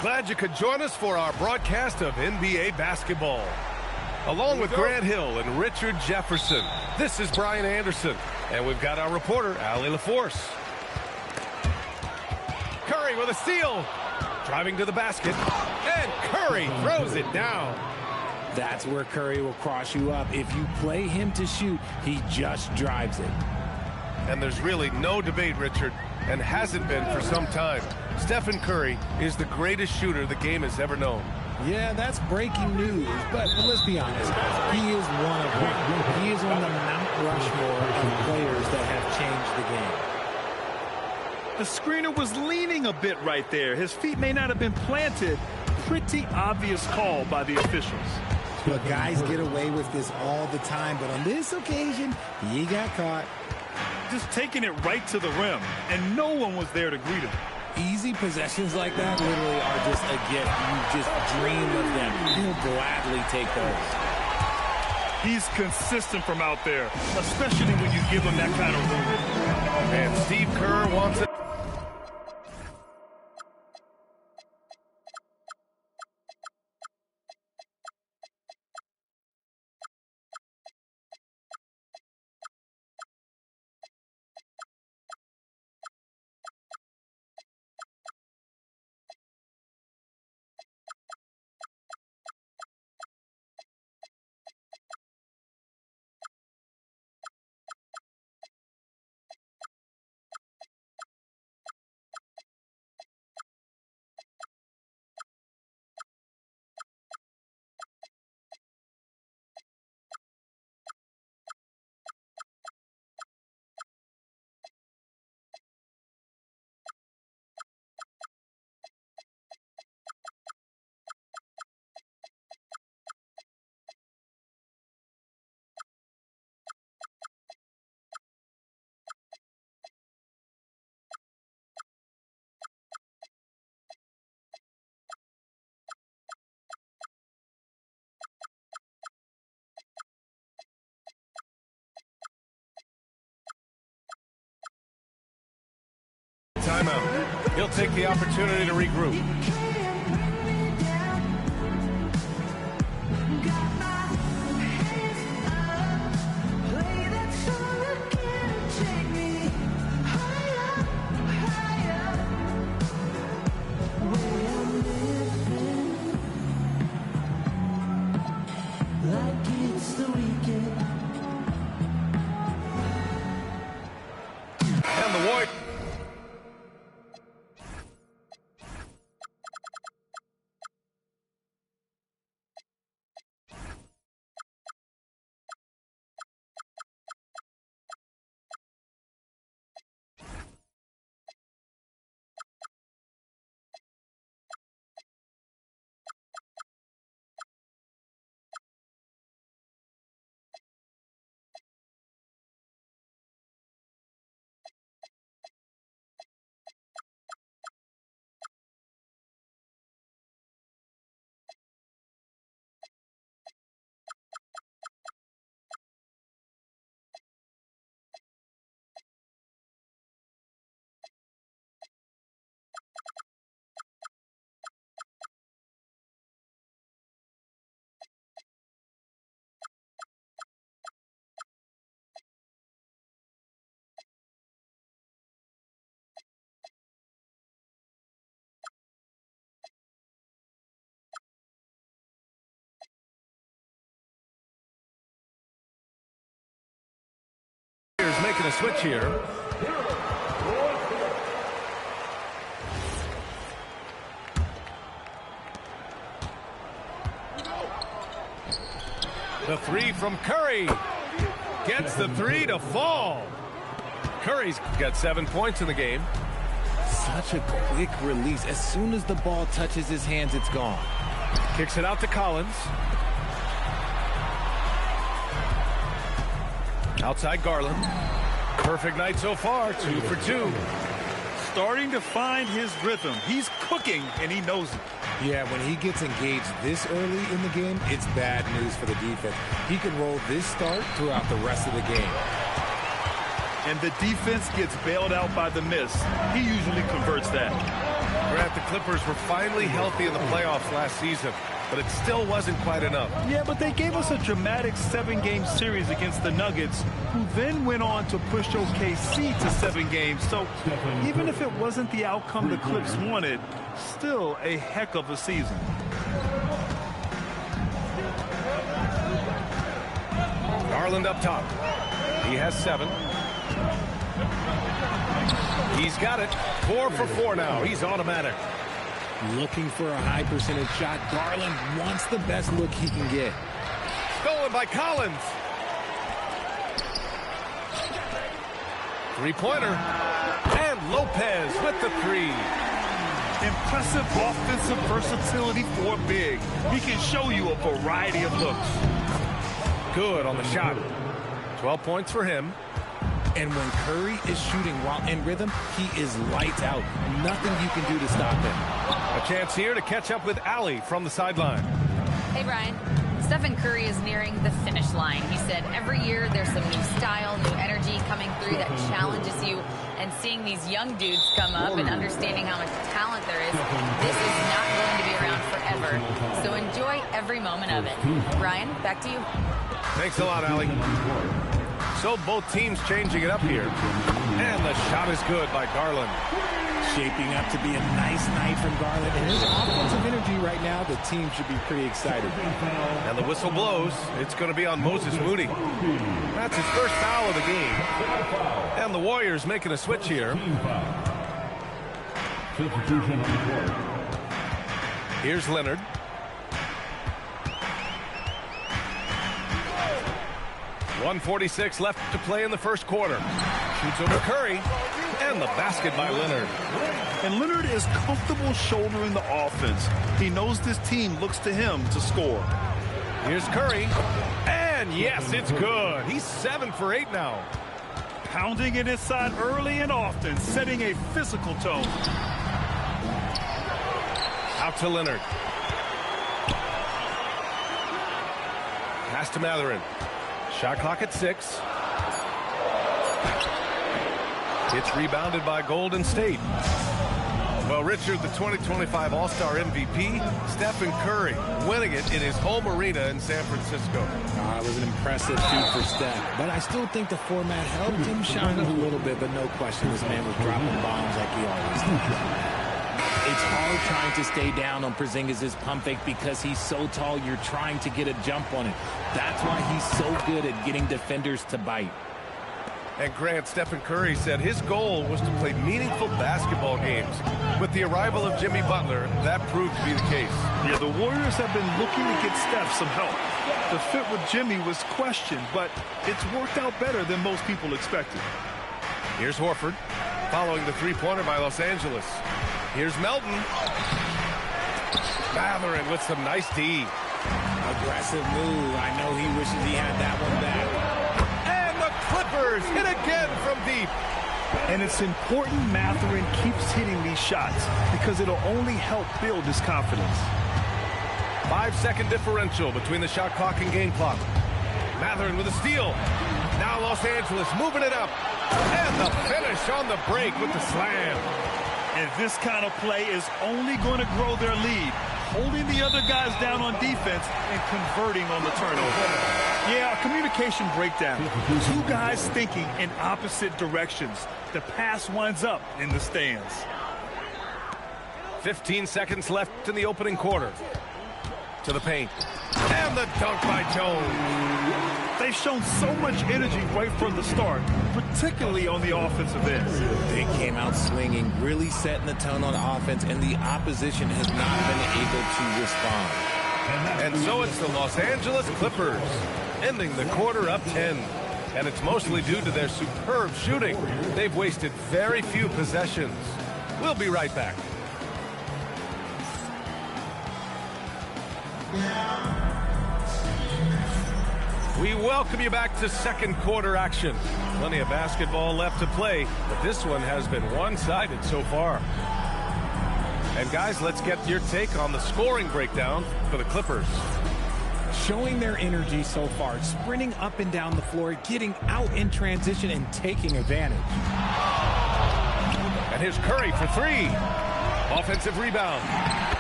Glad you could join us for our broadcast of NBA basketball. Along with Grant Hill and Richard Jefferson, this is Brian Anderson, and we've got our reporter, Allie LaForce. Curry with a steal, driving to the basket, and Curry throws it down. That's where Curry will cross you up. If you play him to shoot, he just drives it. And there's really no debate, Richard, and hasn't been for some time. Stephen Curry is the greatest shooter the game has ever known. Yeah, that's breaking news, but let's be honest. He is one of them. He is on the Mount Rushmore of players that have changed the game. The screener was leaning a bit right there. His feet may not have been planted. Pretty obvious call by the officials. But guys get away with this all the time, but on this occasion, he got caught. Just taking it right to the rim, and no one was there to greet him. Easy possessions like that literally are just a gift. You just dream of them. He'll gladly take those. He's consistent from out there, especially when you give him that kind of room. And Steve Kerr wants it. Timeout. He'll take the opportunity to regroup. And the Warriors. Making a switch here. The three from Curry. Gets the three to fall. Curry's got 7 points in the game. Such a quick release. As soon as the ball touches his hands, it's gone. Kicks it out to Collins. Outside Garland. Perfect night so far, 2 for 2. Starting to find his rhythm. He's cooking, and he knows it. Yeah, when he gets engaged this early in the game, it's bad news for the defense. He can roll this start throughout the rest of the game. And the defense gets bailed out by the miss. He usually converts that. Grant, the Clippers were finally healthy in the playoffs last season, but it still wasn't quite enough. Yeah, but they gave us a dramatic 7-game series against the Nuggets, who then went on to push OKC to 7 games. So even if it wasn't the outcome the Clips wanted, still a heck of a season. Garland up top. He has 7. He's got it. 4 for 4 now. He's automatic. Looking for a high percentage shot. Garland wants the best look he can get. Stolen by Collins. 3-pointer. And Lopez with the 3. Impressive offensive versatility for a big. He can show you a variety of looks. Good on the shot. 12 points for him. And when Curry is shooting while in rhythm, he is lights out. Nothing you can do to stop him. A chance here to catch up with Allie from the sideline. Hey, Brian. Stephen Curry is nearing the finish line. He said every year there's some new style, new energy coming through that challenges you. And seeing these young dudes come up and understanding how much talent there is, this is not going to be around forever. So enjoy every moment of it. Brian, back to you. Thanks a lot, Allie. So both teams changing it up here. And the shot is good by Garland. Shaping up to be a nice night from Garland. And his offensive energy right now, the team should be pretty excited. And the whistle blows. It's going to be on Moses Moody. That's his first foul of the game. And the Warriors making a switch here. Here's Leonard. .146 left to play in the first quarter. Shoots over Curry. And the basket by Leonard. And Leonard is comfortable shouldering the offense. He knows this team looks to him to score. Here's Curry. And yes, it's good. He's 7 for 8 now. Pounding it inside early and often, setting a physical tone. Out to Leonard. Pass to Mathurin. Shot clock at 6. It's rebounded by Golden State. Well, Richard, the 2025 All-Star MVP, Stephen Curry, winning it in his home arena in San Francisco. It was an impressive feat for Steph, but I still think the format helped him shine a little bit, but no question this man was dropping bombs like he always does. It's hard trying to stay down on Porzingis' pump fake because he's so tall, you're trying to get a jump on it. That's why he's so good at getting defenders to bite. And Grant, Stephen Curry said his goal was to play meaningful basketball games. With the arrival of Jimmy Butler, that proved to be the case. Yeah, the Warriors have been looking to get Steph some help. The fit with Jimmy was questioned, but it's worked out better than most people expected. Here's Horford, following the 3-pointer by Los Angeles. Here's Melton. Mathurin with some nice D. Aggressive move. I know he wishes he had that one back. And the Clippers hit again from deep. And it's important Mathurin keeps hitting these shots because it'll only help build his confidence. 5-second differential between the shot clock and game clock. Mathurin with a steal. Now Los Angeles moving it up. And the finish on the break with the slam. And this kind of play is only going to grow their lead, holding the other guys down on defense and converting on the turnover. Yeah, a communication breakdown. 2 guys thinking in opposite directions. The pass winds up in the stands. 15 seconds left in the opening quarter. To the paint. And the dunk by Jones. They've shown so much energy right from the start, particularly on the offensive end. They came out swinging, really setting the tone on offense, and the opposition has not been able to respond. And so it's the Los Angeles Clippers, ending the quarter up 10. And it's mostly due to their superb shooting. They've wasted very few possessions. We'll be right back. We welcome you back to second quarter action. Plenty of basketball left to play, but this one has been one-sided so far. And guys, let's get your take on the scoring breakdown for the Clippers. Showing their energy so far, sprinting up and down the floor, getting out in transition and taking advantage. And here's Curry for 3. Offensive rebound.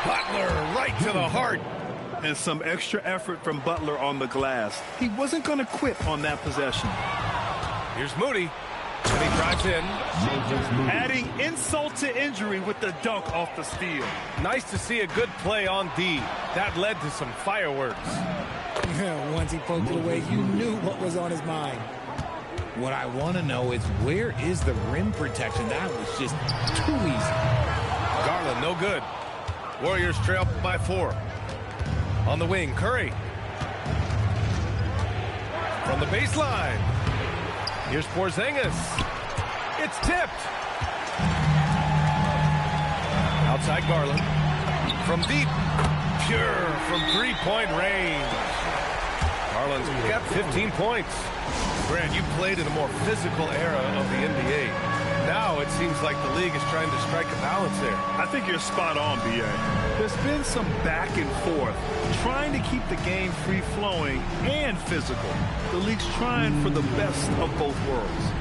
Butler right to the heart. And some extra effort from Butler on the glass. He wasn't going to quit on that possession. Here's Moody. And he drives in. Adding insult to injury with the dunk off the steal. Nice to see a good play on D. That led to some fireworks. Once he poked it away, you knew what was on his mind. What I want to know is, where is the rim protection? That was just too easy. Garland, no good. Warriors trail by 4. On the wing, Curry. From the baseline. Here's Porzingis. It's tipped. Outside Garland. From deep. Pure from three-point range. Garland's got 15 points. Grant, you played in a more physical era of the NBA. Now it seems like the league is trying to strike a balance there. I think you're spot on, B.A. There's been some back and forth, trying to keep the game free-flowing and physical. The league's trying for the best of both worlds.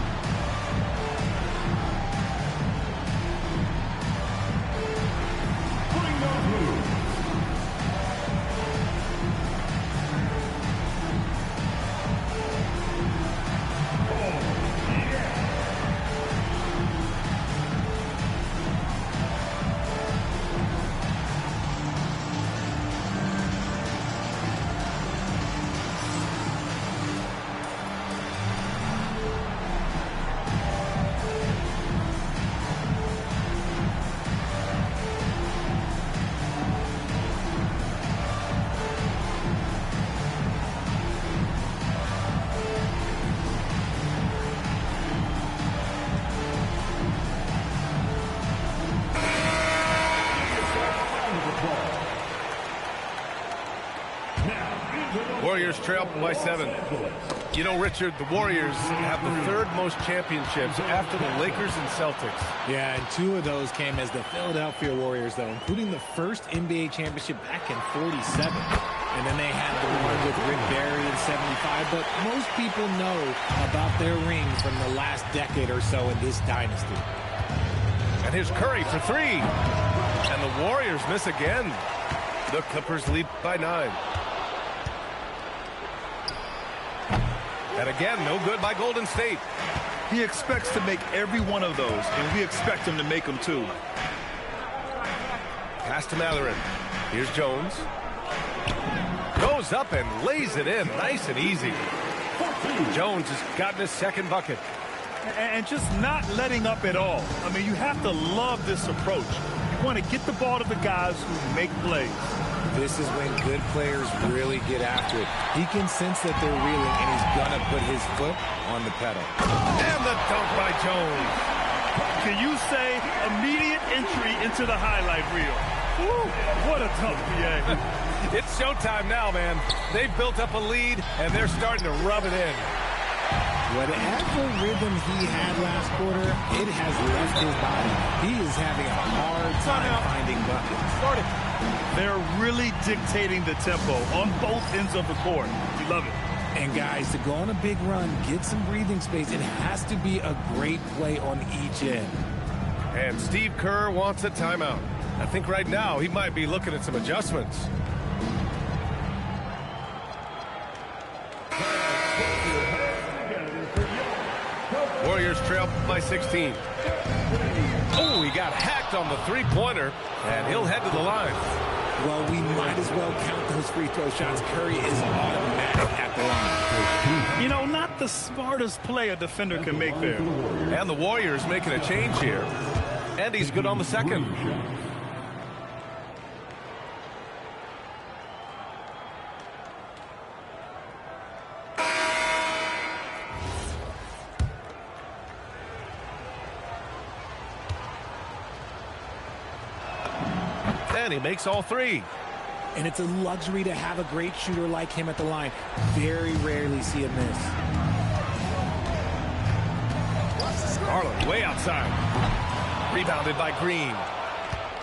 Warriors trail by 7. You know, Richard, the Warriors have the 3rd most championships after the Lakers and Celtics. Yeah, and 2 of those came as the Philadelphia Warriors, though, including the first NBA championship back in '47. And then they had the one with Rick Barry in '75. But most people know about their rings from the last decade or so in this dynasty. And here's Curry for 3. And the Warriors miss again. The Clippers lead by 9. And again, no good by Golden State. He expects to make every one of those, and we expect him to make them too. Pass to Mathurin. Here's Jones. Goes up and lays it in. Nice and easy. Jones has gotten his 2nd bucket. And just not letting up at all. I mean, you have to love this approach. You want to get the ball to the guys who make plays. This is when good players really get after it. He can sense that they're reeling, and he's going to put his foot on the pedal. And the dunk by Jones. Can you say immediate entry into the highlight reel? Woo, what a dunk, B.A. It's showtime now, man. They've built up a lead, and they're starting to rub it in. Whatever rhythm he had last quarter, it has left his body. He is having a hard time finding buckets. Start it. They're really dictating the tempo on both ends of the court. We love it. And guys, to go on a big run, get some breathing space, it has to be a great play on each end. And Steve Kerr wants a timeout. I think right now he might be looking at some adjustments. Warriors trail by 16. Oh, he got hacked on the three-pointer, and he'll head to the line. Well, we might as well count those free throw shots. Curry is automatic at the line. You know, not the smartest play a defender can make there. And the Warriors making a change here. And he's good on the 2nd. And he makes all 3. And it's a luxury to have a great shooter like him at the line. Very rarely see a miss. Garland way outside. Rebounded by Green.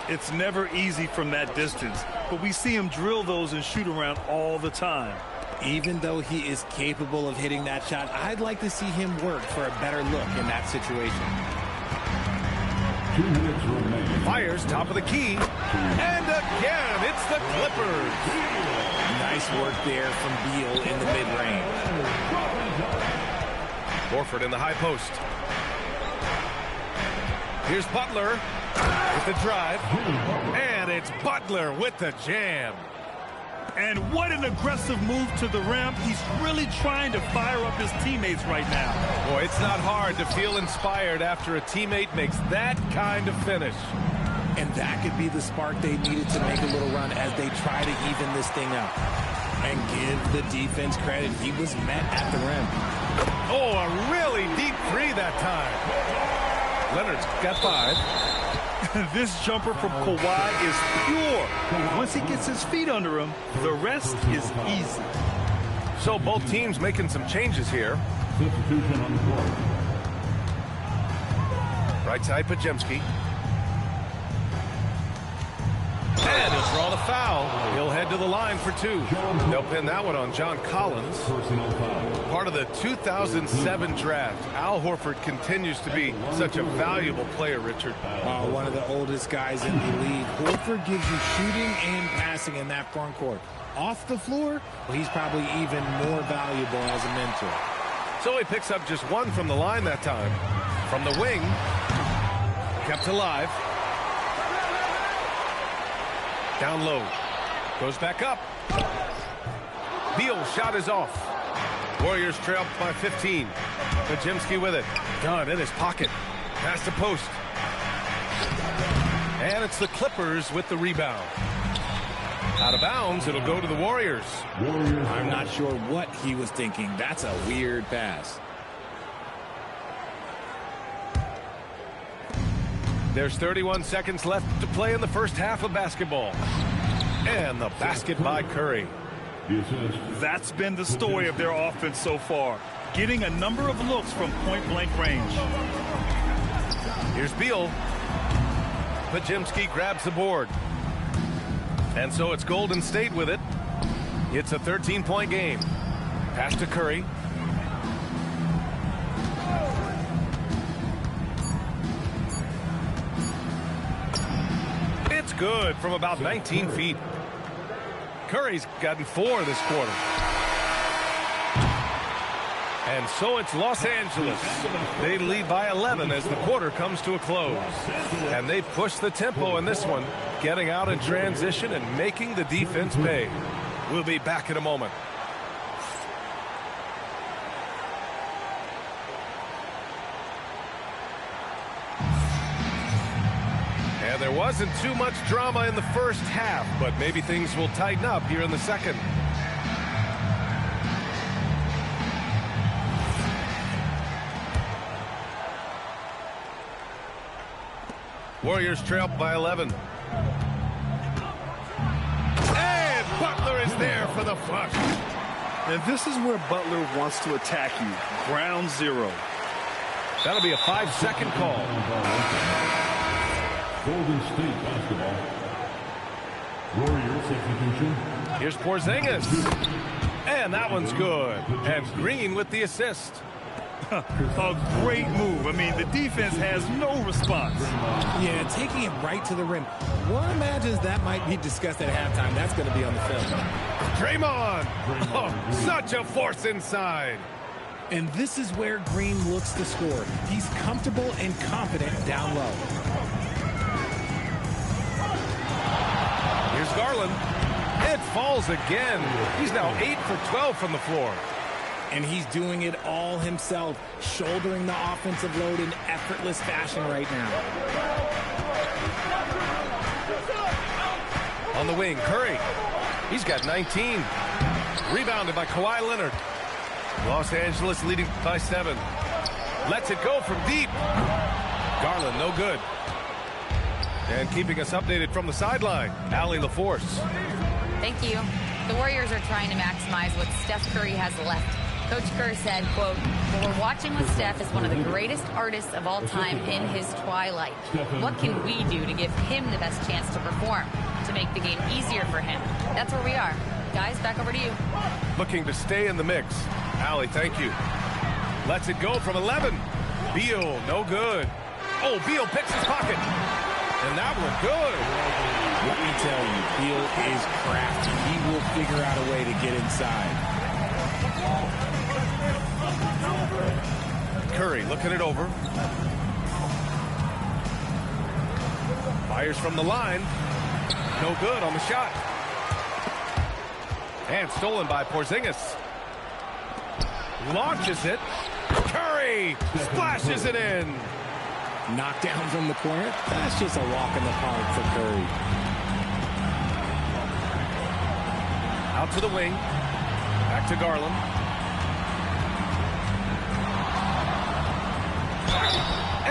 It's never easy from that distance, but we see him drill those and shoot around all the time. Even though he is capable of hitting that shot, I'd like to see him work for a better look in that situation. 2 minutes remaining. Fires top of the key. And again, it's the Clippers. Nice work there from Beal in the mid-range. Horford in the high post. Here's Butler with the drive. And it's Butler with the jam. And what an aggressive move to the rim. He's really trying to fire up his teammates right now. Boy, it's not hard to feel inspired after a teammate makes that kind of finish. And that could be the spark they needed to make a little run as they try to even this thing up. And give the defense credit. He was met at the rim. Oh, a really deep three that time. Leonard's got 5. This jumper from Kawhi is pure. Once he gets his feet under him, the rest is easy. So both teams making some changes here. Substitution on the court. Right side, Podziemski. And he'll draw the foul. He'll head to the line for 2. They'll pin that one on John Collins. Personal foul. Part of the 2007 draft. Al Horford continues to be such a valuable player, Richard. One of the oldest guys in the league. Horford gives you shooting and passing in that front court. Off the floor, he's probably even more valuable as a mentor. So he picks up just 1 from the line that time. From the wing. Kept alive. Down low. Goes back up. Beal's shot is off. Warriors trail by 15. Podziemski with it. Done in his pocket. Pass to post. And it's the Clippers with the rebound. Out of bounds, it'll go to the Warriors. I'm not sure what he was thinking. That's a weird pass. There's 31 seconds left to play in the first half of basketball. And the basket by Curry. That's been the story of their offense so far. Getting a number of looks from point-blank range. Here's Beal. Podziemski grabs the board. And so it's Golden State with it. It's a 13-point game. Pass to Curry. It's good from about 19 feet. Curry's gotten 4 this quarter. And so it's Los Angeles. They lead by 11 as the quarter comes to a close. And they push the tempo in this one, getting out in transition and making the defense pay. We'll be back in a moment. And there wasn't too much drama in the first half, but maybe things will tighten up here in the second. Warriors trail by 11. And Butler is there for the flush. And this is where Butler wants to attack you. Ground 0. That'll be a 5-second call. Golden State basketball. Warriors substitution. Here's Porzingis. And that one's good. And Green with the assist. A great move. I mean, the defense has no response. Yeah, taking it right to the rim. One imagines that might be discussed at halftime. That's going to be on the film. Draymond. Oh, such a force inside. And this is where Green looks to score. He's comfortable and confident down low. Here's Garland. It falls again. He's now 8 for 12 from the floor. And he's doing it all himself, shouldering the offensive load in effortless fashion right now. On the wing, Curry. He's got 19. Rebounded by Kawhi Leonard. Los Angeles leading by 7. Lets it go from deep. Garland, no good. And keeping us updated from the sideline, Allie LaForce. Thank you. The Warriors are trying to maximize what Steph Curry has left. Coach Kerr said, quote, "What we're watching with Steph is one of the greatest artists of all time in his twilight. What can we do to give him the best chance to perform, to make the game easier for him?" That's where we are. Guys, back over to you. Looking to stay in the mix. Allie, thank you. Lets it go from 11. Beal, no good. Oh, Beal picks his pocket. And that one good. Let me tell you, Beal is crafty. He will figure out a way to get inside. Curry looking it over. Fires from the line. No good on the shot. And stolen by Porzingis. Launches it. Curry splashes it in. Knocked down from the corner. That's just a walk in the park for Curry. Out to the wing. Back to Garland.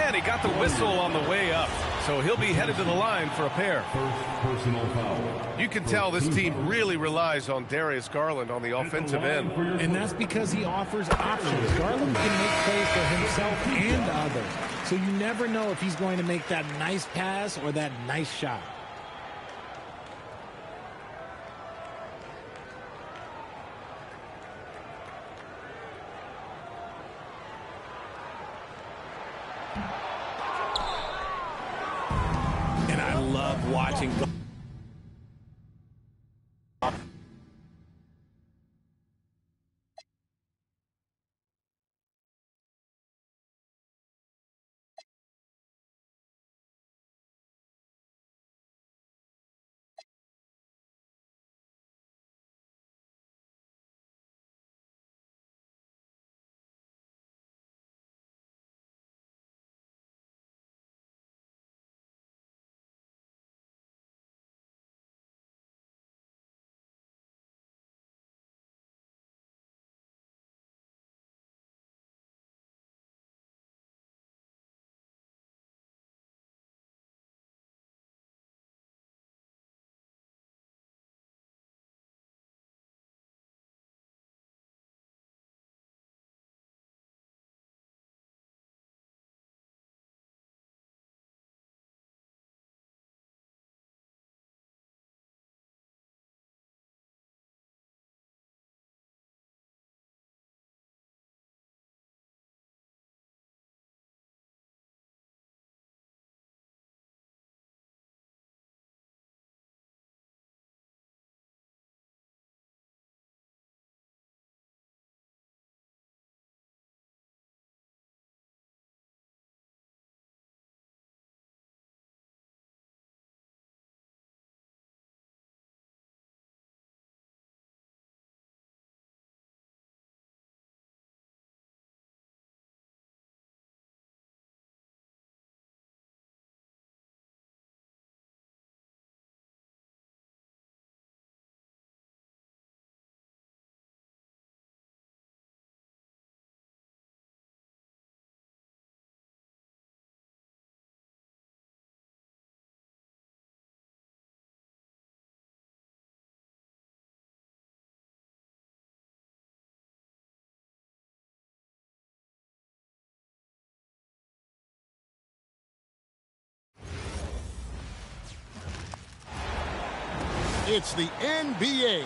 And he got the whistle on the way up. So he'll be headed to the line for a pair. First personal foul. You can tell this team really relies on Darius Garland on the offensive end. And that's because he offers options. Garland can make plays for himself and others. So you never know if he's going to make that nice pass or that nice shot. And I love watching. It's the NBA.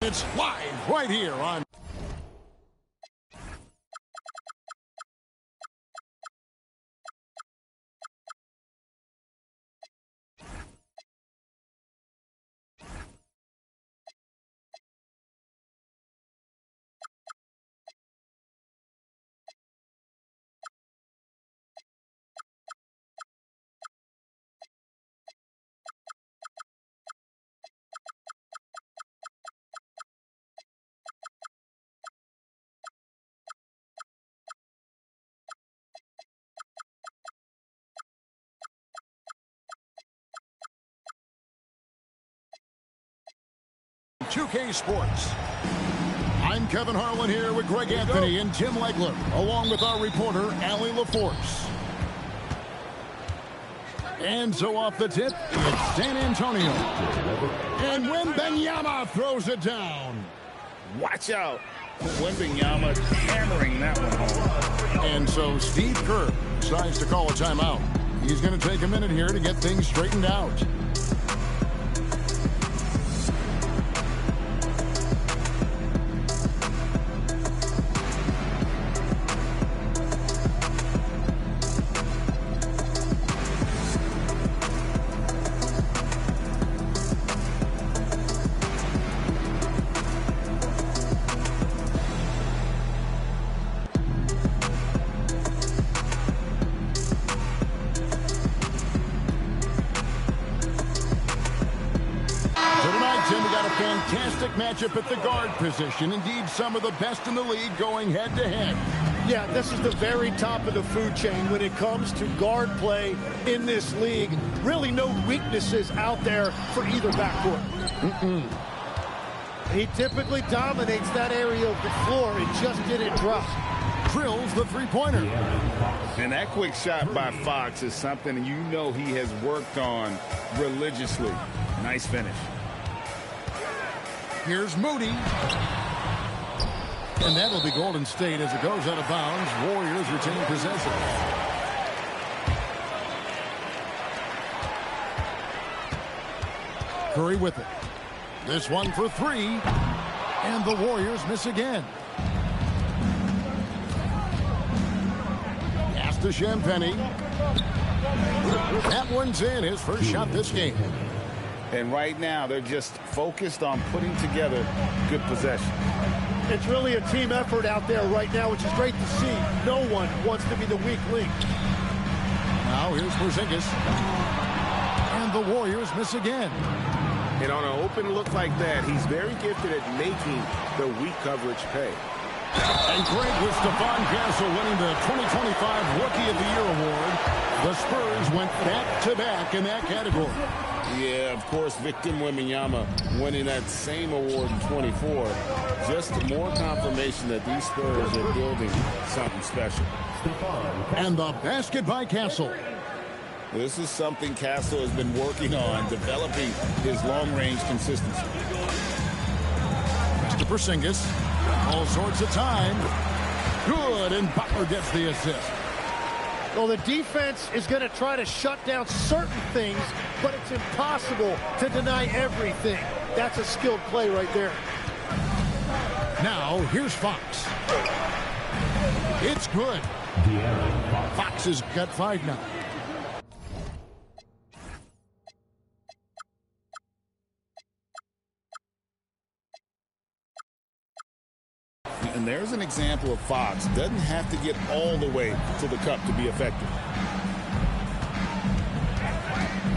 It's live right here on 2K Sports. I'm Kevin Harlan here with Greg Anthony and Tim Legler, along with our reporter, Allie LaForce. And so off the tip, it's San Antonio. And Wembanyama throws it down. Watch out. Wembanyama hammering that one home. And so Steve Kerr decides to call a timeout. He's going to take a minute here to get things straightened out. Fantastic matchup at the guard position. Indeed, some of the best in the league going head-to-head. Yeah, this is the very top of the food chain when it comes to guard play in this league. Really no weaknesses out there for either backcourt. He typically dominates that area of the floor. It just didn't drop. Drills the three-pointer. And that quick shot by Fox is something you know he has worked on religiously. Nice finish. Here's Moody. And that'll be Golden State as it goes out of bounds. Warriors retain possession. Curry with it. This one for three. And the Warriors miss again. Pass to Champagny. That one's in. His first shot this game. And right now, they're just focused on putting together good possession. It's really a team effort out there right now, which is great to see. No one wants to be the weak link. Now here's Porzingis. And the Warriors miss again. And on an open look like that, he's very gifted at making the weak coverage pay. And great with Stephon Castle winning the 2025 Rookie of the Year award. The Spurs went back-to-back in that category. Yeah, of course, Victor Wembanyama winning that same award in 24. Just more confirmation that these Spurs are building something special. And the basket by Castle. This is something Castle has been working on, developing his long-range consistency. To Porzingis. All sorts of time. Good, and Butler gets the assist. Well, the defense is going to try to shut down certain things, but it's impossible to deny everything. That's a skilled play right there. Now, here's Fox. It's good. Fox has got 5 now. And there's an example of Fox. Doesn't have to get all the way to the cup to be effective.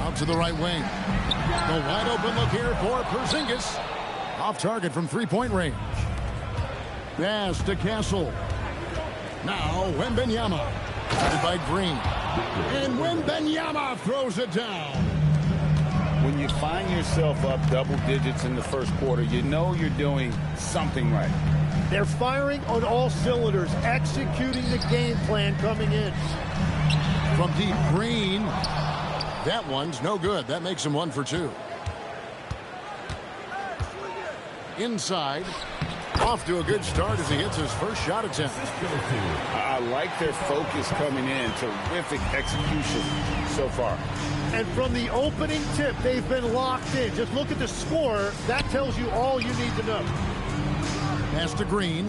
Out to the right wing. The wide open look here for Porzingis. Off target from three-point range. Pass to Castle. Now Wembanyama. Guarded by Green. And Wembanyama throws it down. When you find yourself up double digits in the first quarter, you know you're doing something right. They're firing on all cylinders, executing the game plan coming in. From deep, Green. That one's no good. That makes him 1 for 2. Inside. Off to a good start as he hits his first shot attempt. I like their focus coming in. Terrific execution so far. And from the opening tip, they've been locked in. Just look at the score. That tells you all you need to know. Pass to Green.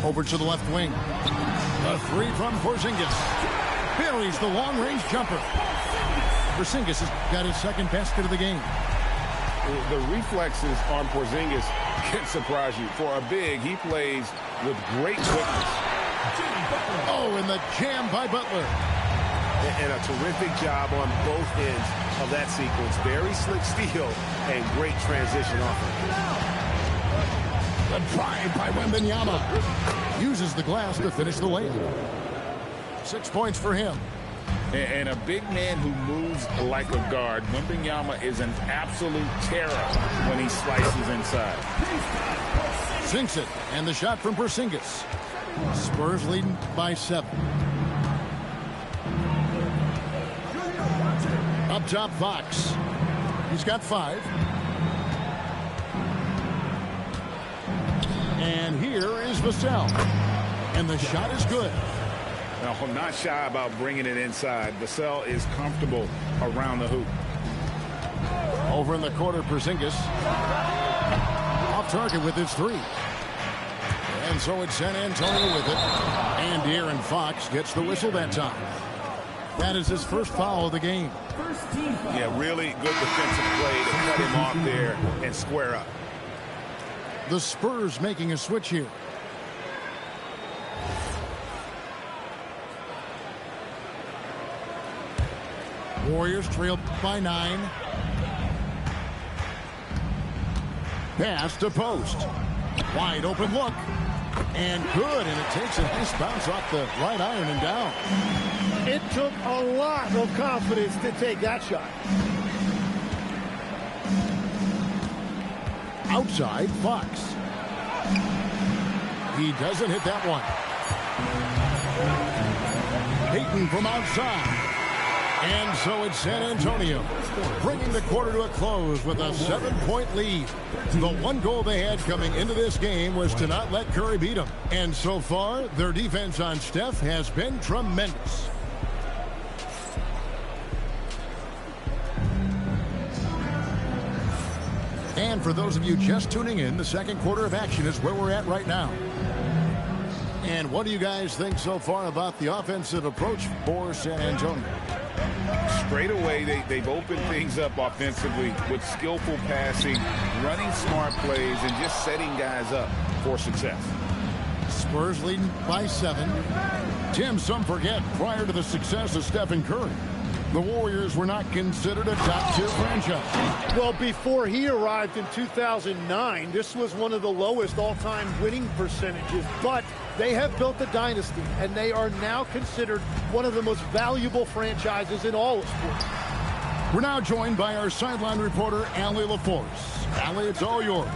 Over to the left wing. A three from Porzingis. Buries the long-range jumper. Porzingis has got his second basket of the game. The reflexes on Porzingis can surprise you. For a big, he plays with great quickness. Oh, and the jam by Butler. And a terrific job on both ends of that sequence. Very slick steal and great transition offense. The drive by Wembanyama. Uses the glass to finish the layup. 6 points for him. And a big man who moves like a guard, Wembanyama is an absolute terror when he slices inside. Sinks it, and the shot from Porzingis. Spurs leading by 7. Up top, Fox. He's got 5. And here is Vassell. And the shot is good. Now, I'm not shy about bringing it inside. Vassell is comfortable around the hoop. Over in the corner, Porzingis. Off target with his 3. And so it's San Antonio with it. And De'Aaron Fox gets the whistle that time. That is his first foul of the game. Yeah, really good defensive play to cut him off there and square up. The Spurs making a switch here. Warriors trail by 9. Pass to post. Wide open look. And good. And it takes a nice bounce off the right iron and down. It took a lot of confidence to take that shot. Outside, Fox. He doesn't hit that one. Payton from outside. And so it's San Antonio bringing the quarter to a close with a 7-point lead. The one goal they had coming into this game was to not let Curry beat them. And so far, their defense on Steph has been tremendous. And for those of you just tuning in, the second quarter of action is where we're at right now. And what do you guys think so far about the offensive approach for San Antonio? Straight away, they've opened things up offensively with skillful passing, running smart plays, and just setting guys up for success. Spurs leading by 7. Tim, some forget, prior to the success of Stephen Curry, the Warriors were not considered a top-tier franchise. Well, before he arrived in 2009, this was one of the lowest all-time winning percentages, but they have built a dynasty, and they are now considered one of the most valuable franchises in all of sports. We're now joined by our sideline reporter, Allie LaForce. Allie, it's all yours.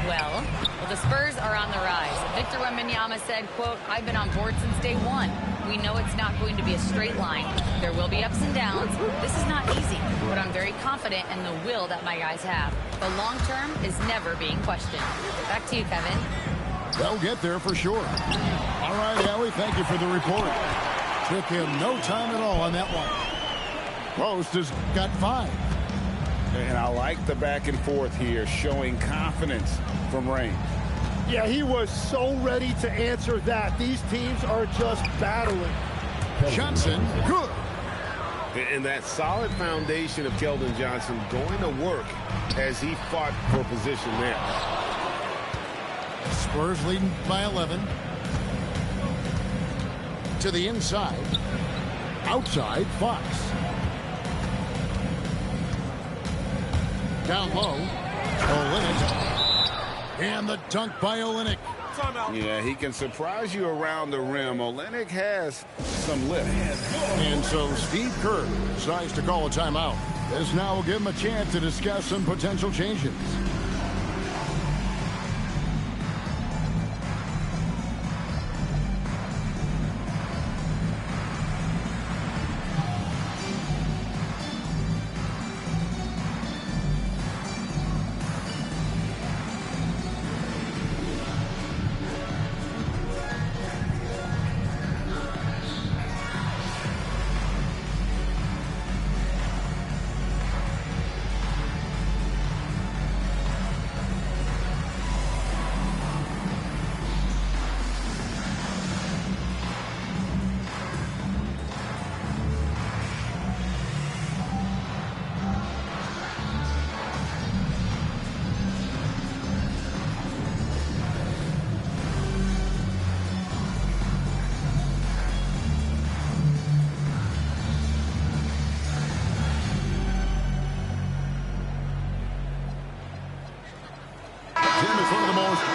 Well, the Spurs are on the rise. Victor Wembanyama said, quote, "I've been on board since day one. We know it's not going to be a straight line. There will be ups and downs. This is not easy, but I'm very confident in the will that my guys have. The long term is never being questioned." Back to you, Kevin. They'll get there for sure. All right, Allie, thank you for the report. Took him no time at all on that one. Post has got 5. And I like the back and forth here, showing confidence from range. Yeah, he was so ready to answer that. These teams are just battling. Johnson, good. And that solid foundation of Keldon Johnson going to work as he fought for position there. Spurs leading by 11. To the inside. Outside, Fox. Down low. Olynyk. And the dunk by Olynyk. Yeah, he can surprise you around the rim. Olynyk has some lift. And so Steve Kerr decides to call a timeout. This now will give him a chance to discuss some potential changes.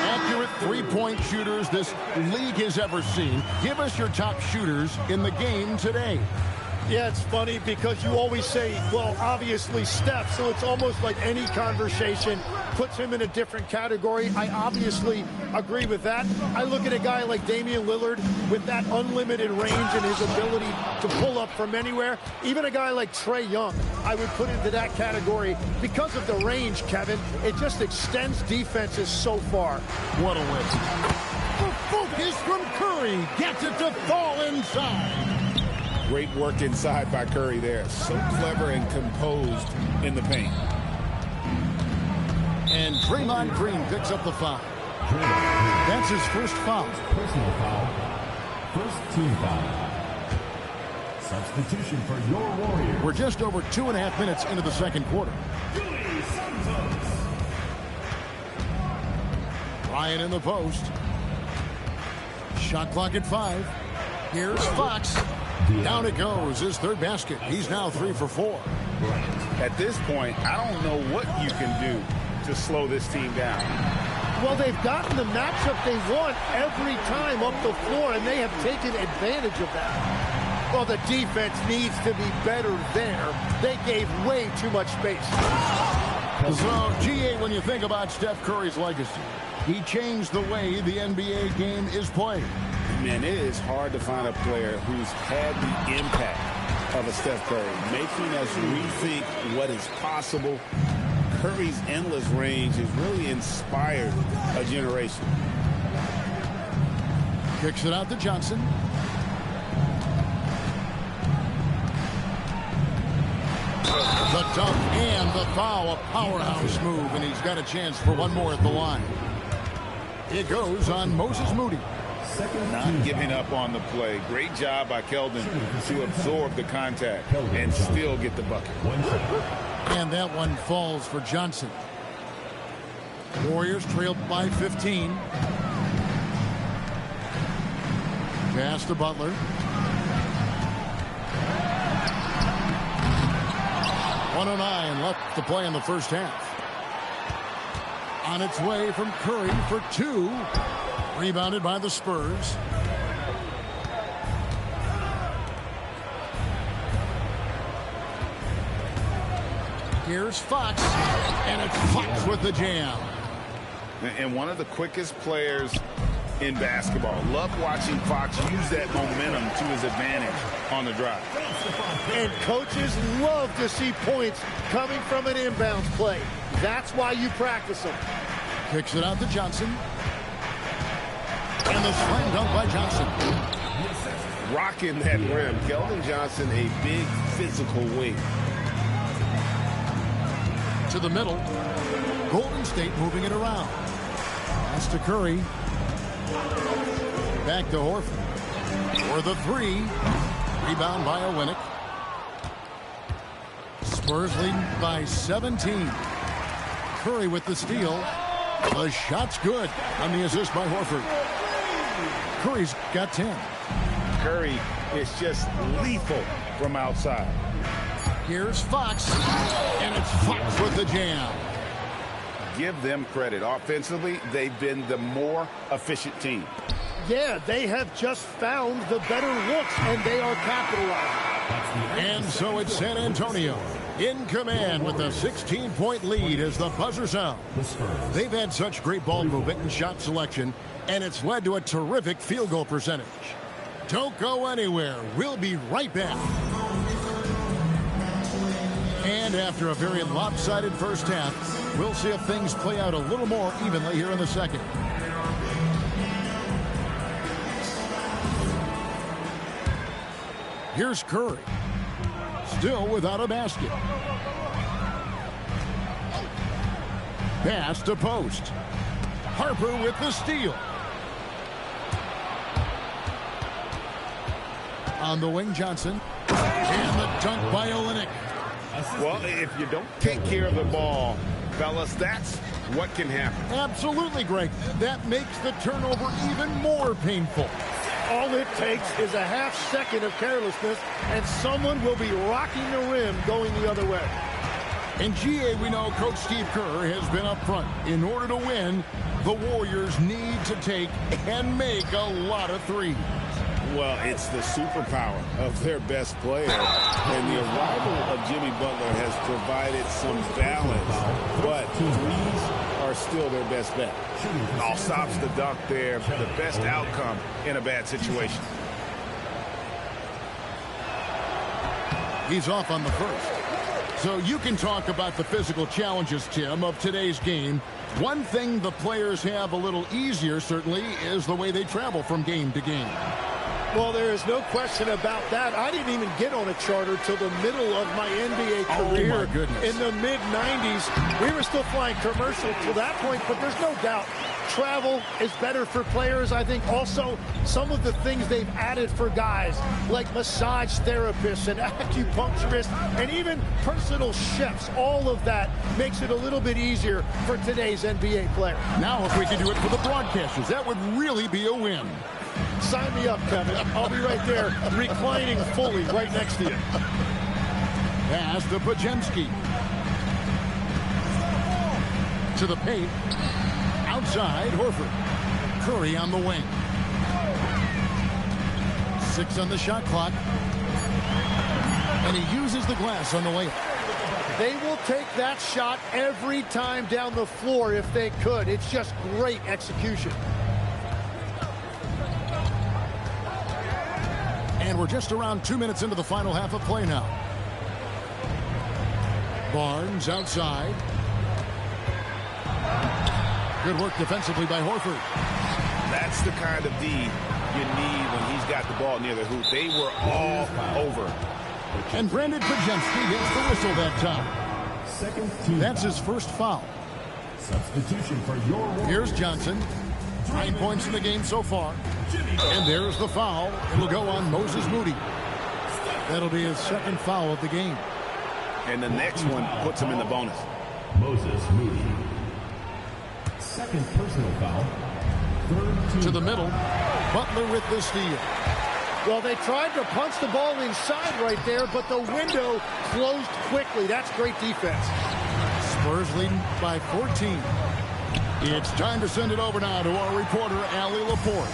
accurate three-point shooters this league has ever seen. Give us your top shooters in the game today. Yeah, it's funny because you always say, well, obviously Steph, so it's almost like any conversation puts him in a different category. I obviously agree with that. I look at a guy like Damian Lillard with that unlimited range and his ability to pull up from anywhere. Even a guy like Trae Young, I would put into that category because of the range, Kevin. It just extends defenses so far. What a win. The focus from Curry gets it to fall inside. Great work inside by Curry there. So clever and composed in the paint. And Draymond Green picks up the foul. That's his first foul. Personal foul. First team foul. Substitution for your Warriors. We're just over 2.5 minutes into the second quarter. Ryan in the post. Shot clock at 5. Here's Fox. Down it goes, his third basket. He's now 3 for 4. At this point, I don't know what you can do to slow this team down. Well, they've gotten the matchup they want every time up the floor, and they have taken advantage of that. Well, the defense needs to be better there. They gave way too much space. So, GA, when you think about Steph Curry's legacy, he changed the way the NBA game is played. Man, it is hard to find a player who's had the impact of a Steph Curry, making us rethink what is possible. Curry's endless range has really inspired a generation. Kicks it out to Johnson. The dunk and the foul, a powerhouse move, and he's got a chance for one more at the line. It goes on Moses Moody. Not giving up on the play. Great job by Keldon to absorb the contact and still get the bucket. And that one falls for Johnson. Warriors trailed by 15. Pass to Butler. .109 left to play in the first half. On its way from Curry for 2. Rebounded by the Spurs. Here's Fox, and it's Fox with the jam. And one of the quickest players in basketball. Love watching Fox use that momentum to his advantage on the drive. And coaches love to see points coming from an inbounds play. That's why you practice them. Kicks it out to Johnson. And the slam dunk by Johnson. Rocking that rim. Keldon Johnson, a big physical wing. To the middle. Golden State moving it around. Pass to Curry. Back to Horford. For the 3. Rebound by Olynyk. Spurs leading by 17. Curry with the steal. The shot's good on the assist by Horford. Curry's got 10. Curry is just lethal from outside. Here's Fox, and it's Fox with the jam. Give them credit. Offensively, they've been the more efficient team. Yeah, they have just found the better looks, and they are capitalizing. And so it's San Antonio in command with a 16-point lead as the buzzer sounds. They've had such great ball movement and shot selection, and it's led to a terrific field goal percentage. Don't go anywhere. We'll be right back. And after a very lopsided first half, we'll see if things play out a little more evenly here in the second. Here's Curry. Still without a basket. Pass to post. Harper with the steal. On the wing, Johnson. And the dunk by Olynyk. Well, if you don't take care of the ball, fellas, that's what can happen. Absolutely, Greg. That makes the turnover even more painful. All it takes is a half second of carelessness, and someone will be rocking the rim going the other way. In GA, we know Coach Steve Kerr has been up front. In order to win, the Warriors need to take and make a lot of threes. Well, it's the superpower of their best player. And the arrival of Jimmy Butler has provided some balance. But threes are still their best bet. All stops the dunk there. The best outcome in a bad situation. He's off on the first. So you can talk about the physical challenges, Tim, of today's game. One thing the players have a little easier, certainly, is the way they travel from game to game. Well, there is no question about that. I didn't even get on a charter till the middle of my NBA career. Oh, my goodness. In the mid-90s. We were still flying commercial to that point, but there's no doubt travel is better for players. I think also some of the things they've added for guys like massage therapists and acupuncturists and even personal chefs, all of that makes it a little bit easier for today's NBA player. Now, if we could do it for the broadcasters, that would really be a win. Sign me up, Kevin. I'll be right there reclining fully right next to you. Pass to Pajemski. To the paint. Outside, Horford. Curry on the wing. 6 on the shot clock. And he uses the glass on the layup. They will take that shot every time down the floor if they could. It's just great execution. And we're just around 2 minutes into the final half of play now. Barnes outside. Good work defensively by Horford. That's the kind of D you need when he's got the ball near the hoop. They were all over. And Brandon Pajemski gets the whistle that time. That's his first foul. Substitution for your Warriors. Here's Johnson. 9 points in the game so far. And there's the foul. It'll go on Moses Moody. That'll be his second foul of the game. And the next one puts him in the bonus. Moses Moody. Second personal foul. To the middle. Butler with the steal. Well, they tried to punch the ball inside right there, but the window closed quickly. That's great defense. Spurs leading by 14. It's time to send it over now to our reporter, Allie Laporte.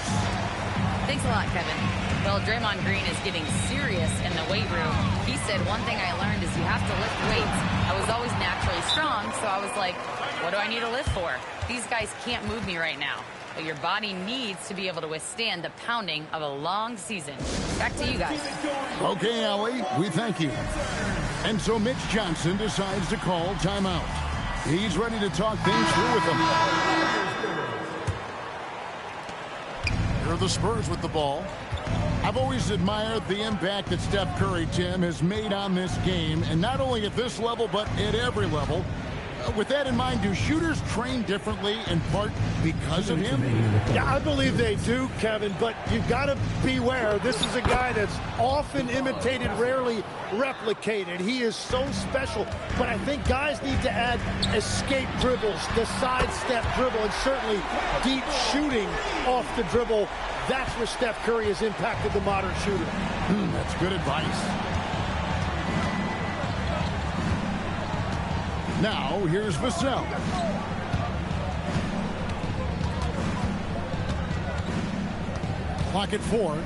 Thanks a lot, Kevin. Well, Draymond Green is getting serious in the weight room. He said, one thing I learned is you have to lift weights. I was always naturally strong, so I was like, what do I need to lift for? These guys can't move me right now. But your body needs to be able to withstand the pounding of a long season. Back to you guys. Okay, Allie, we thank you. And so Mitch Johnson decides to call timeout. He's ready to talk things through with them. Here are the Spurs with the ball. I've always admired the impact that Steph Curry, Tim, has made on this game, and not only at this level, but at every level. With that in mind, do shooters train differently in part because of him? Yeah, I believe they do, Kevin, but you've got to beware. This is a guy that's often imitated, rarely replicated. He is so special, but I think guys need to add escape dribbles, the sidestep dribble, and certainly deep shooting off the dribble. That's where Steph Curry has impacted the modern shooter. That's good advice. Now, here's Vassell. Clock at 4.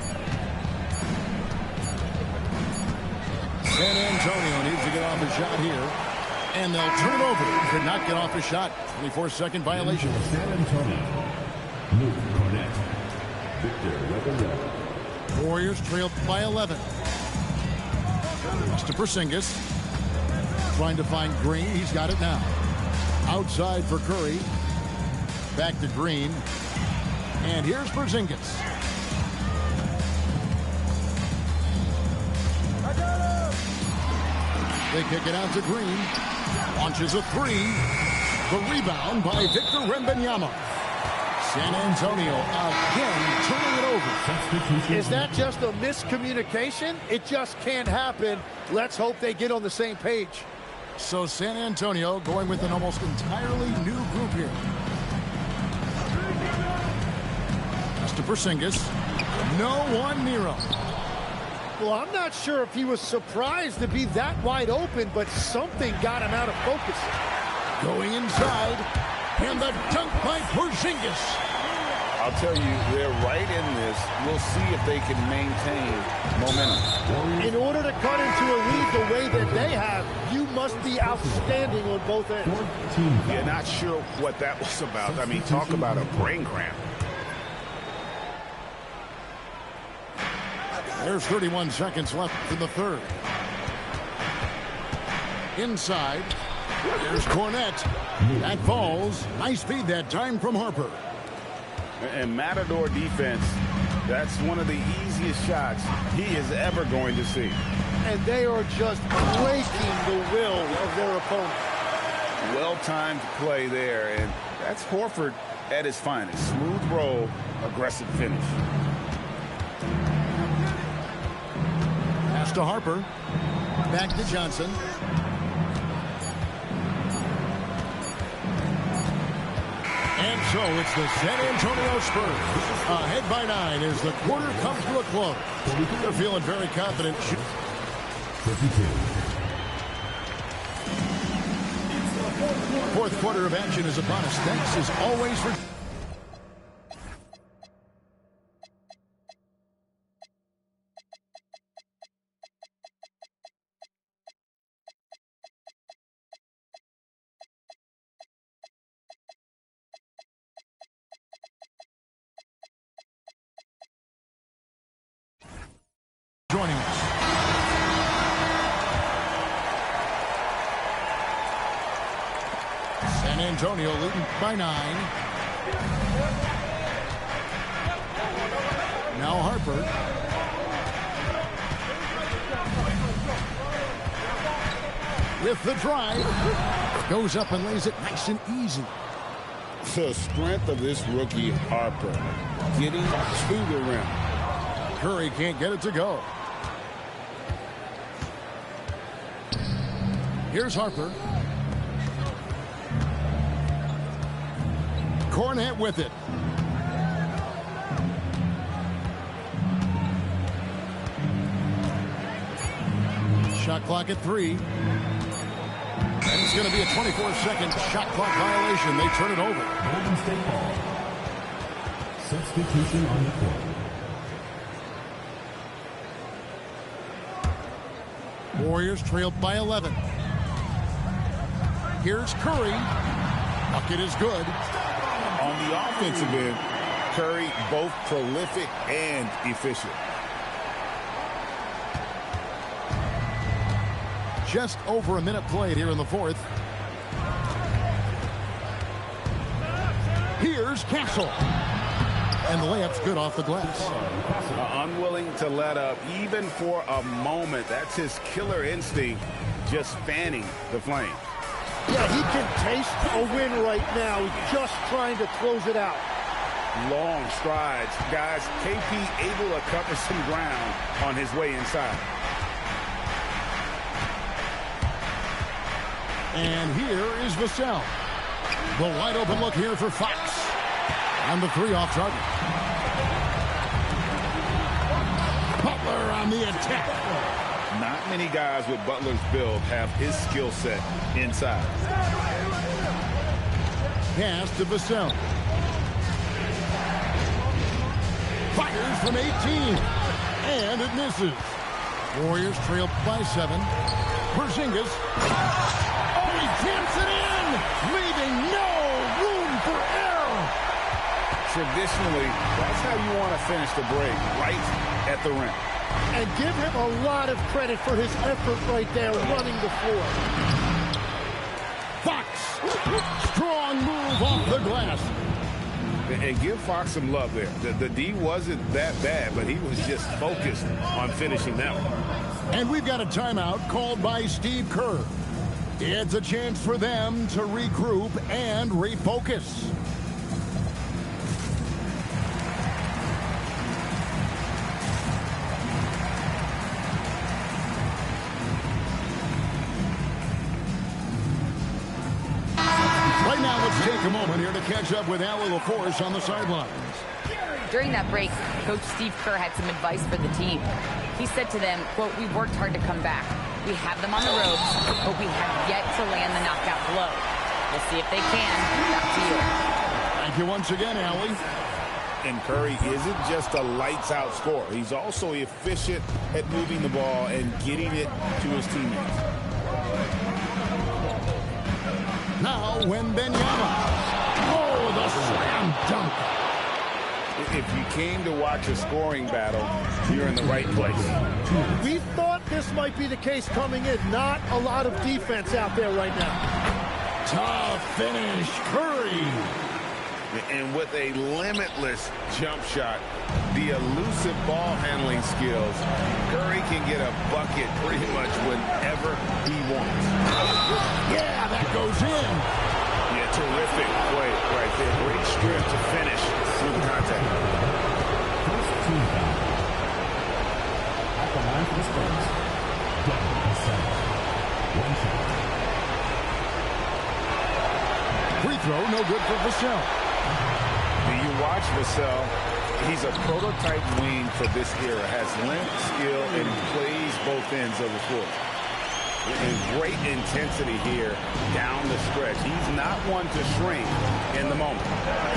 San Antonio needs to get off a shot here. And they'll turn it over. Could not get off a shot. 24-second violation. San Antonio. Luke Cornett. Victor Wembanyama. Warriors trailed by 11. It's to Porzingis. Trying to find Green. He's got it now. Outside for Curry. Back to Green. And here's Porzingis. They kick it out to Green. Launches a three. The rebound by Victor Wembanyama. San Antonio again turning it over. Is that just a miscommunication? It just can't happen. Let's hope they get on the same page. So San Antonio going with an almost entirely new group here. That's to Porzingis. No one, Nero. Well, I'm not sure if he was surprised to be that wide open, but something got him out of focus. Going inside, and the dunk by Porzingis. I'll tell you, they're right in this. We'll see if they can maintain momentum. In order to cut into a lead the way that they have, you must be outstanding on both ends. Yeah, not sure what that was about. I mean, talk about a brain cramp. There's 31 seconds left in the third. Inside, there's Cornette. That falls. Nice feed that time from Harper. And Matador defense, that's one of the easiest shots he is ever going to see. And they are just breaking the will of their opponent. Well-timed play there, and that's Horford at his finest. Smooth roll, aggressive finish. Pass to Harper. Back to Johnson. And so it's the San Antonio Spurs ahead by 9 as the quarter comes to a close. They're feeling very confident. 52. Fourth quarter of action is upon us. Thanks as always for... joining us. San Antonio leading by 9. Now Harper. With the drive. Goes up and lays it nice and easy. The strength of this rookie, Harper, getting to the rim. Curry can't get it to go. Here's Harper. Cornette with it. Shot clock at 3. And it's going to be a 24-second shot clock violation. They turn it over. Golden State ball. Substitution on the court. Warriors trailed by 11. Here's Curry. Bucket is good. On the offensive end, Curry both prolific and efficient. Just over a minute played here in the fourth. Here's Castle. And the layup's good off the glass. Unwilling to let up even for a moment. That's his killer instinct, just fanning the flame. Yeah, he can taste a win right now. He's just trying to close it out. Long strides. Guys, KP able to cover some ground on his way inside. And here is Vassell. The wide open look here for Fox. And the 3 off target. Butler on the attack. Not many guys with Butler's build have his skill set inside. Pass to Vassell. Fires from 18. And it misses. Warriors trail by 7. Porzingis. Oh, he jams it in. Leaving no room for error. Traditionally, that's how you want to finish the break, right at the rim. And give him a lot of credit for his effort right there running the floor. Fox. Strong move off the glass. And give Fox some love there. The D wasn't that bad, but he was just focused on finishing that one. And we've got a timeout called by Steve Kerr. It's a chance for them to regroup and refocus. Right now, let's take a moment here to catch up with Allie LaForce on the sidelines. During that break, Coach Steve Kerr had some advice for the team. He said to them, quote, "We've worked hard to come back. We have them on the ropes, but we have yet to land the knockout blow. We'll see if they can." Back to you. Thank you once again, Allie. And Curry isn't just a lights-out scorer. He's also efficient at moving the ball and getting it to his teammates. Now, Wembanyama. Oh, the slam dunk. If you came to watch a scoring battle, you're in the right place. We thought this might be the case coming in. Not a lot of defense out there right now. Tough finish, Curry. And with a limitless jump shot, the elusive ball handling skills, Curry can get a bucket pretty much whenever he wants. Yeah, that goes in. Yeah, terrific play right there. Great strip to finish through the contact. First team foul. At the line for the Spurs. Devin Vassell. One shot. Free throw, no good for Vassell. You watch Vassell, he's a prototype wing for this era, has length, skill, and plays both ends of the floor. And great intensity here down the stretch. He's not one to shrink in the moment.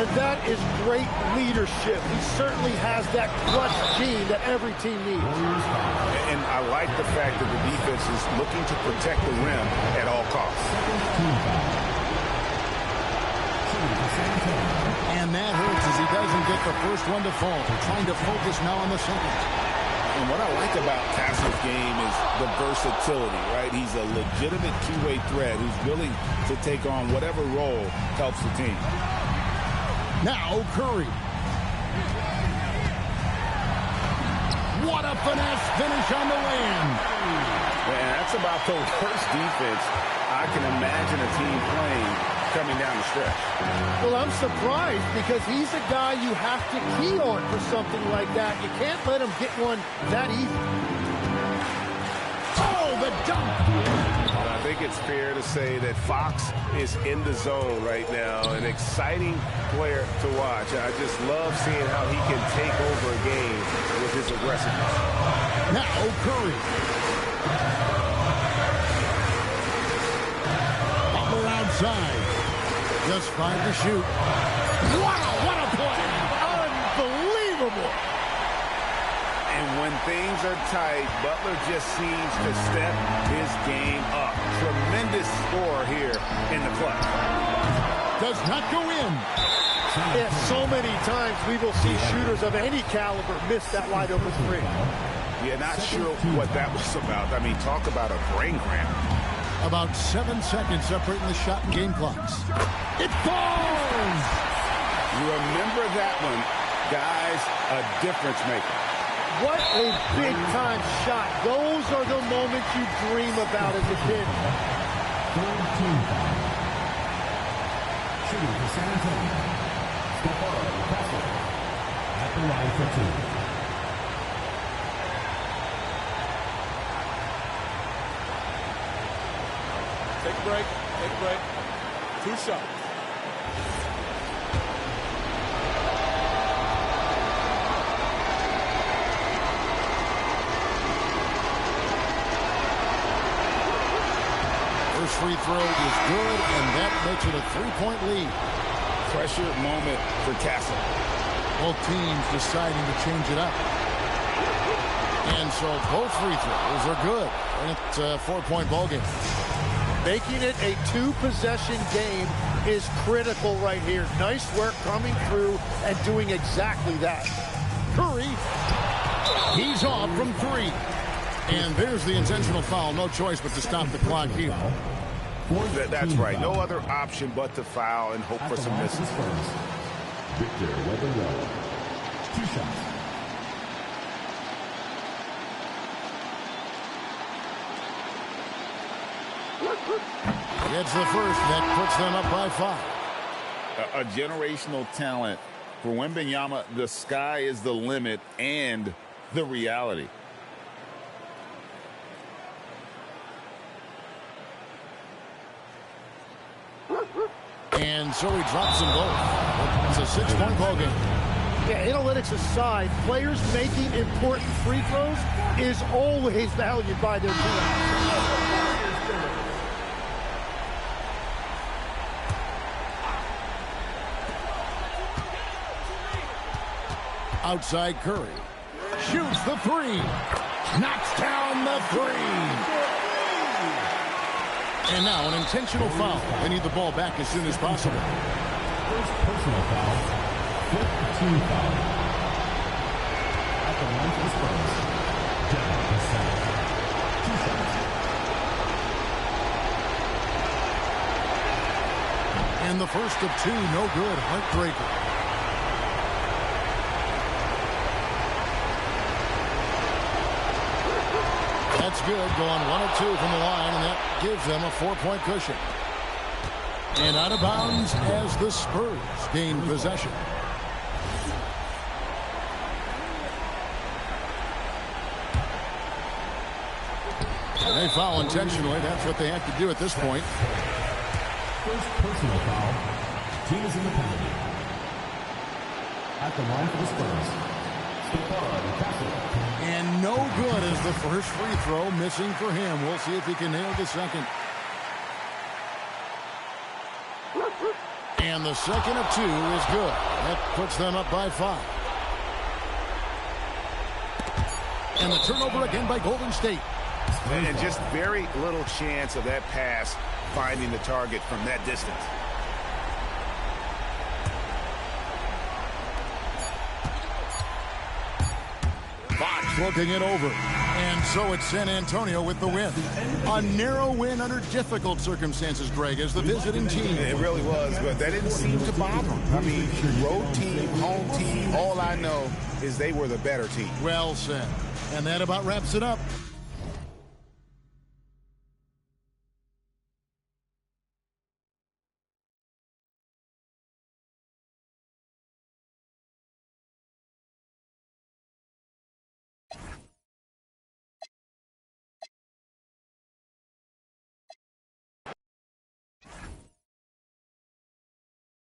And that is great leadership. He certainly has that clutch gene that every team needs. And I like the fact that the defense is looking to protect the rim at all costs. And that hurts as he doesn't get the first one to fall. They're trying to focus now on the second. And what I like about Castle's game is the versatility, right? He's a legitimate two-way threat who's willing to take on whatever role helps the team. Now Curry. What a finesse finish on the land. Man, that's about the worst defense I can imagine a team playing coming down the stretch. Well, I'm surprised because he's a guy you have to key on for something like that. You can't let him get one that easy. Oh, the dunk. I think it's fair to say that Fox is in the zone right now. An exciting player to watch. I just love seeing how he can take over a game with his aggressiveness. Now Curry. Butler outside. Just 5 to shoot. Wow, what a play! Unbelievable! And when things are tight, Butler just seems to step his game up. Tremendous score here in the clutch. Does not go in. Yeah, so many times we will see shooters of any caliber miss that wide open three. Yeah, not sure what that was about. I mean, talk about a brain cramp. About 7 seconds separating the shot and game clocks. It falls! You remember that one, guys, a difference maker. What a big-time shot. Those are the moments you dream about as a kid. Third team foul. Shooting for San Antonio. Stephon Castle. At the line for two. Take a break. Take a break. 2 shots. First free throw is good, and that makes it a 3-point lead. Pressure moment for Castle. Both teams deciding to change it up. And so both free throws are good. And it's a 4-point ball game. Making it a 2-possession game is critical right here. Nice work coming through and doing exactly that. Curry, he's off from 3. And there's the intentional foul. No choice but to stop the clock here. That's right. No other option but to foul and hope for some misses. Victor Wembanyama. 2 shots. Gets the first. That puts them up by 5. A generational talent. For Wembanyama, the sky is the limit and the reality. And so he drops them both. It's a 6-point ball game. Yeah, analytics aside, players making important free throws is always valued by their team. Outside Curry. Shoots the three. Knocks down the three. And now an intentional foul. They need the ball back as soon as possible. First personal foul. Fifth team foul. At the line for the Spurs. Devin Vassell. 2 shots. And the first of two, no good. Heartbreaker. That's good, going 1 of 2 from the line, and that gives them a 4-point cushion. And out of bounds as the Spurs gain possession. And they foul intentionally. That's what they have to do at this point. First personal foul. Team is in the penalty. At the line for the Spurs. And no good as the first free throw, missing for him. We'll see if he can nail the second. And the second of 2 is good. That puts them up by 5. And the turnover again by Golden State. And just very little chance of that pass finding the target from that distance. Looking it over. And so it's San Antonio with the win. A narrow win under difficult circumstances, Greg, as the visiting team. It really was, but that didn't seem to bother them. I mean, road team, home team, all I know is they were the better team. Well said. And that about wraps it up.